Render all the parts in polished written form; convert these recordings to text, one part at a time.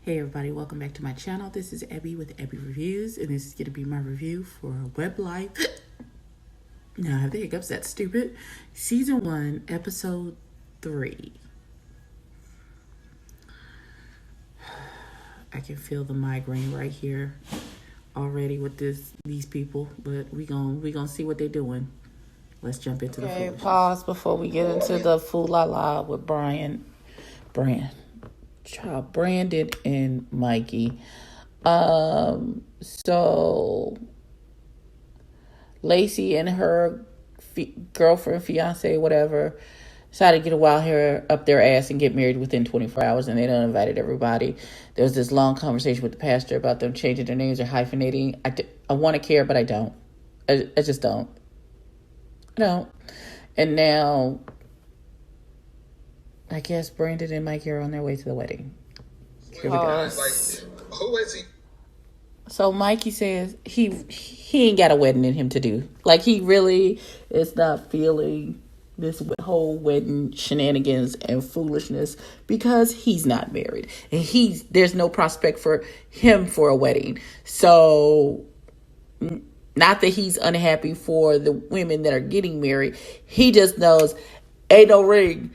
Hey everybody, welcome back to my channel. This is Abby with Abby Reviews, and this is going to be my review for Weblyfe. Now I have the hiccups, that's stupid. Season 1, Episode 3. I can feel the migraine right here already with these people, but we gonna see what they're doing. Let's jump into the foolishness. Pause before we get into the fool-la-la with Brandon and Mikey. So Lacey and her girlfriend, fiance, whatever, decided to get a wild hair up their ass and get married within 24 hours, and they done invited everybody. There was this long conversation with the pastor about them changing their names or hyphenating. I want to care, but I don't. I just don't. I don't. And now I guess Brandon and Mikey are on their way to the wedding. Here we go. Who is he? So Mikey says he ain't got a wedding in him to do. Like, he really is not feeling this whole wedding shenanigans and foolishness because he's not married. And there's no prospect for him for a wedding. So, not that he's unhappy for the women that are getting married. He just knows ain't no ring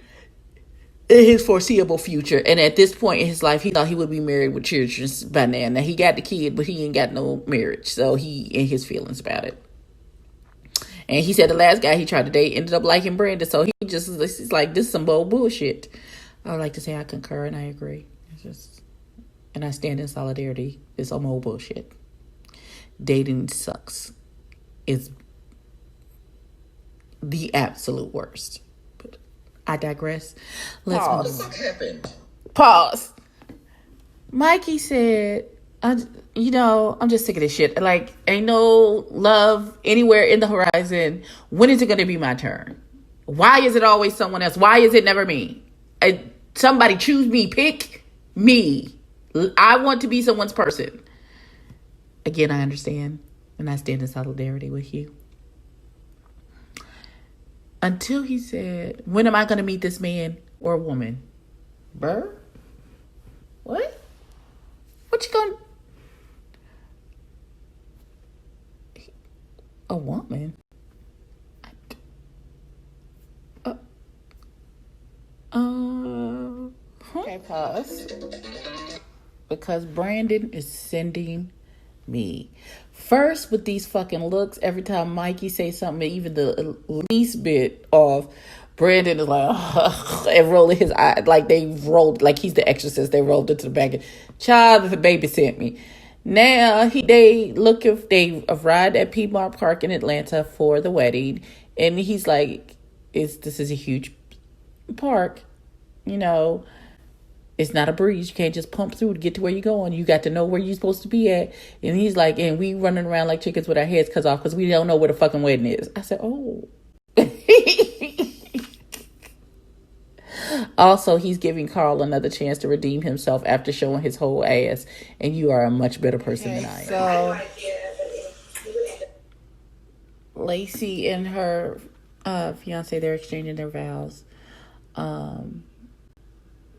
in his foreseeable future. And at this point in his life, he thought he would be married with children by now. Now, he got the kid, but he ain't got no marriage. So he in his feelings about it. And he said the last guy he tried to date ended up liking Brandon. So he's like, this is some bold bullshit. I would like to say I concur and I agree. And I stand in solidarity. It's some old bullshit. Dating sucks. It's the absolute worst. I digress. Let's move on. What the fuck happened? Pause. Mikey said, I'm just sick of this shit. Like, ain't no love anywhere in the horizon. When is it going to be my turn? Why is it always someone else? Why is it never me? Somebody choose me. Pick me. I want to be someone's person. Again, I understand. And I stand in solidarity with you. Until he said, when am I going to meet this man or woman? Burr? What? What you going to... A woman? Okay, pause. Because Brandon is sending me. First, with these fucking looks, every time Mikey says something, even the least bit off, Brandon is like, and rolling his eye, like they rolled, like he's the exorcist. They rolled into the back. Child, the baby sent me. Now they arrived at Piedmont Park in Atlanta for the wedding, and he's like, this is a huge park, It's not a breeze. You can't just pump through to get to where you're going. You got to know where you're supposed to be at. And he's like, and we running around like chickens with our heads cut off because we don't know where the fucking wedding is. I said, oh. Also, he's giving Carl another chance to redeem himself after showing his whole ass. And you are a much better person than I am. So, Lacey and her fiance, they're exchanging their vows.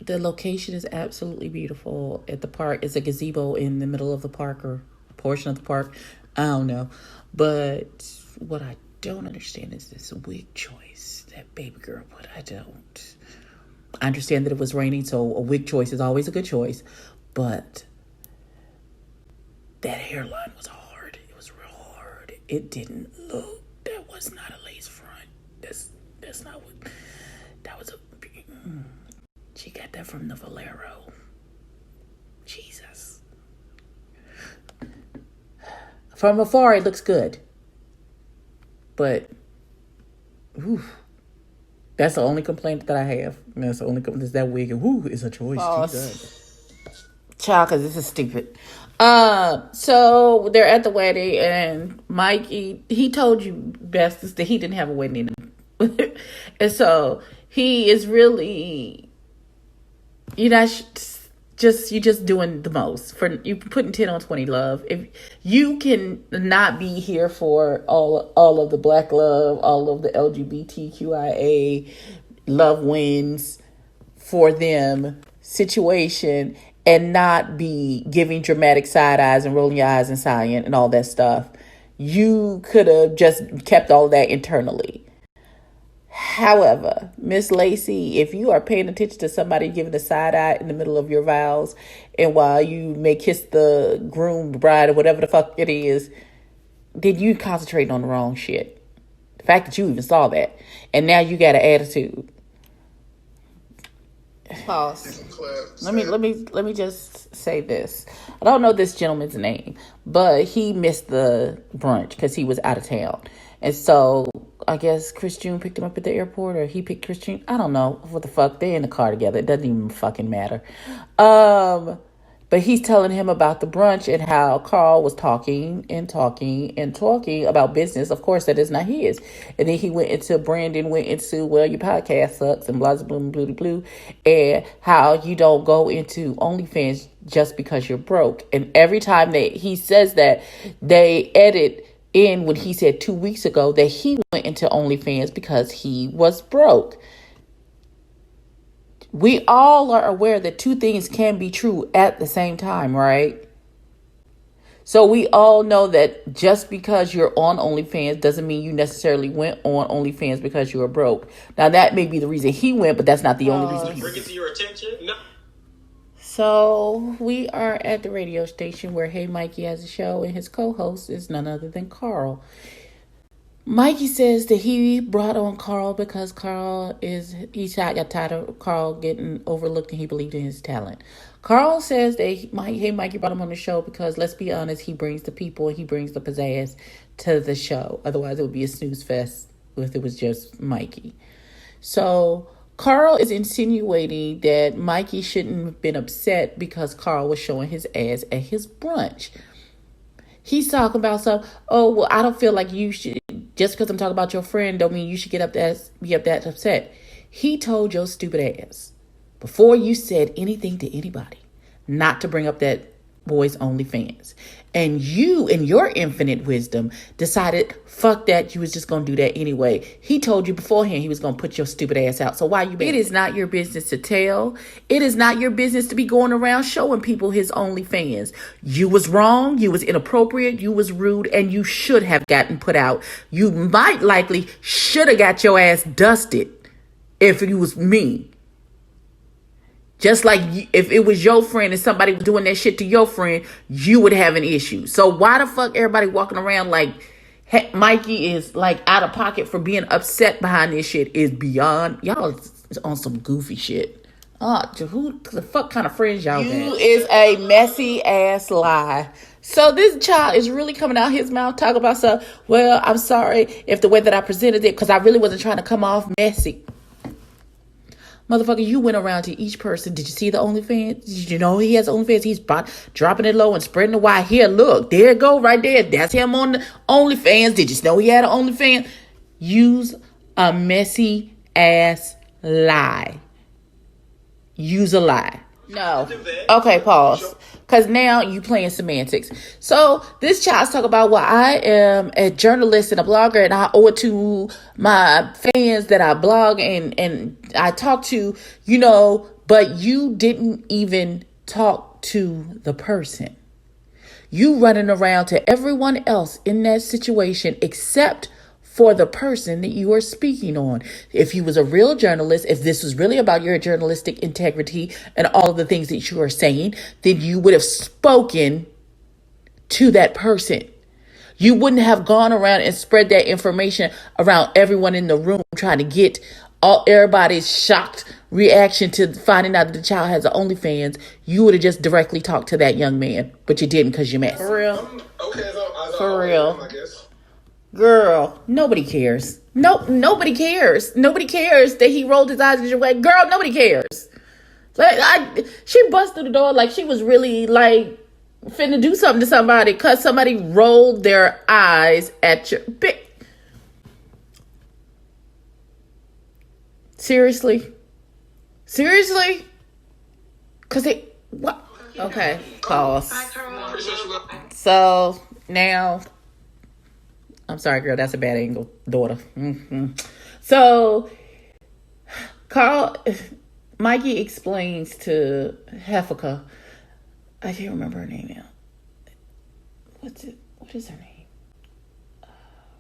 The location is absolutely beautiful at the park. It's a gazebo in the middle of the park or a portion of the park. I don't know. But what I don't understand is this wig choice that baby girl put. I don't. I understand that it was raining, so a wig choice is always a good choice. But that hairline was hard. It was real hard. It didn't look. That was not a lace front. That's not what. That was a... She got that from the Valero. Jesus. From afar, it looks good. But, that's the only complaint that I have. That's the only complaint. Is that wig. Is a choice. Jesus. Child, because this is stupid. So, they're at the wedding, and Mikey, he told you best that he didn't have a wedding. And so, he is really... you're just doing the most. You're putting 10 on 20, love. If you can not be here for all of the black love, all of the LGBTQIA love wins for them situation, and not be giving dramatic side eyes and rolling your eyes and sighing and all that stuff. You could have just kept all of that internally. However, Miss Lacey, if you are paying attention to somebody giving a side eye in the middle of your vows, and while you may kiss the groom, the bride, or whatever the fuck it is, then you concentrating on the wrong shit. The fact that you even saw that, and now you got an attitude. Pause. Let me just say this. I don't know this gentleman's name, but he missed the brunch because he was out of town, and so I guess Chris June picked him up at the airport, or he picked Chris June. I don't know what the fuck. They're in the car together. It doesn't even fucking matter. But he's telling him about the brunch and how Carl was talking about business. Of course, that is not his. And then Brandon went into, well, your podcast sucks and blah, blah, blah, blah, blah, and how you don't go into OnlyFans just because you're broke. And every time he says that, they edit in when he said 2 weeks ago that he went into OnlyFans because he was broke. We all are aware that two things can be true at the same time, right? So we all know that just because you're on OnlyFans doesn't mean you necessarily went on OnlyFans because you were broke. Now, that may be the reason he went, but that's not the only reason. Bring it to your attention. No. So we are at the radio station where Hey Mikey has a show, and his co-host is none other than Carl. Mikey says that he brought on Carl because got tired of Carl getting overlooked, and he believed in his talent. Carl says that Mikey brought him on the show because, let's be honest, he brings the people and he brings the pizzazz to the show. Otherwise, it would be a snooze fest if it was just Mikey. So Carl is insinuating that Mikey shouldn't have been upset because Carl was showing his ass at his brunch. He's talking about I don't feel like you should, just because I'm talking about your friend, don't mean you should be up that upset. He told your stupid ass, before you said anything to anybody, not to bring up that boy's OnlyFans. And you, in your infinite wisdom, decided, fuck that, you was just going to do that anyway. He told you beforehand he was going to put your stupid ass out. So why you mad? It is not your business to tell. It is not your business to be going around showing people his OnlyFans. You was wrong. You was inappropriate. You was rude. And you should have gotten put out. You might likely should have got your ass dusted if it was me. Just like if it was your friend and somebody was doing that shit to your friend, you would have an issue. So why the fuck everybody walking around like Mikey is like out of pocket for being upset behind this shit is beyond. Y'all is on some goofy shit. Who the fuck kind of friends y'all got? You is a messy ass lie. So this child is really coming out his mouth talking about stuff. Well, I'm sorry if the way that I presented it, because I really wasn't trying to come off messy. Motherfucker, you went around to each person. Did you see the OnlyFans? Did you know he has OnlyFans? He's dropping it low and spreading the wide. Here, look. There it go right there. That's him on the OnlyFans. Did you know he had an OnlyFans? Use a messy ass lie. Use a lie. No. Okay, pause. Because now you playing semantics. So this child's talking about, well, I am a journalist and a blogger, and I owe it to my fans that I blog and I talk to, but you didn't even talk to the person. You running around to everyone else in that situation except for the person that you are speaking on. If you was a real journalist, if this was really about your journalistic integrity and all of the things that you are saying, then you would have spoken to that person. You wouldn't have gone around and spread that information around everyone in the room trying to get everybody's shocked reaction to finding out that the child has an OnlyFans. You would have just directly talked to that young man, but you didn't because you're mad. For real. Okay, For real. I guess. Girl, nobody cares. Nobody cares. Nobody cares that he rolled his eyes your way. Girl, nobody cares. She busted through the door like she was really like finna do something to somebody because somebody rolled their eyes at your Seriously? Because what? Okay, pause. So now, I'm sorry, girl. That's a bad angle, daughter. Mm-hmm. So, Mikey explains to Hefika I can't remember her name now. What is her name? Oh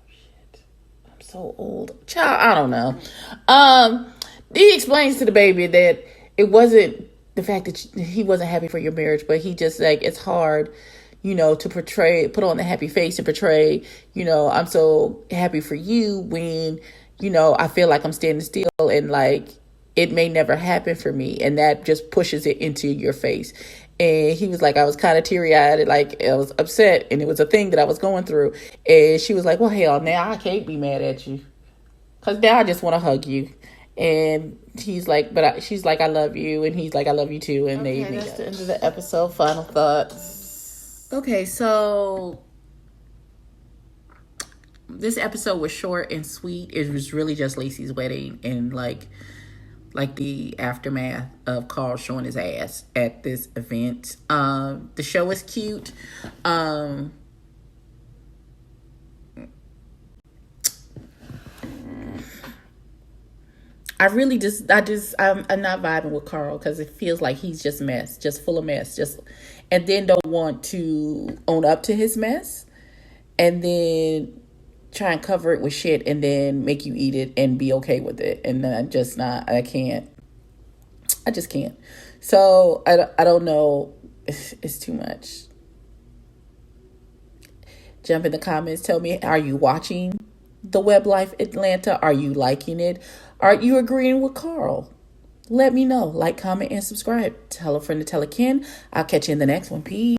shit. I'm so old. Child, I don't know. He explains to the baby that it wasn't the fact that he wasn't happy for your marriage, but he just like, it's hard, to put on the happy face and portray, I'm so happy for you when, I feel like I'm standing still and like it may never happen for me. And that just pushes it into your face. And he was like, I was kind of teary-eyed, like I was upset, and it was a thing that I was going through. And she was like, well, hell, now I can't be mad at you, because now I just want to hug you. And he's like, she's like, I love you. And he's like, I love you too. And that's the end of the episode. Final thoughts. Okay, so this episode was short and sweet. It was really just Lacey's wedding and like the aftermath of Carl showing his ass at this event. The show is cute. I'm not vibing with Carl because it feels like he's just mess, just full of mess, and then don't want to own up to his mess, and then try and cover it with shit, and then make you eat it and be okay with it. And then I just can't. So I don't know. It's too much. Jump in the comments. Tell me, are you watching the Weblyfe Atlanta? Are you liking it? Are you agreeing with Carl? Let me know. Like, comment, and subscribe. Tell a friend to tell a kin. I'll catch you in the next one. Peace.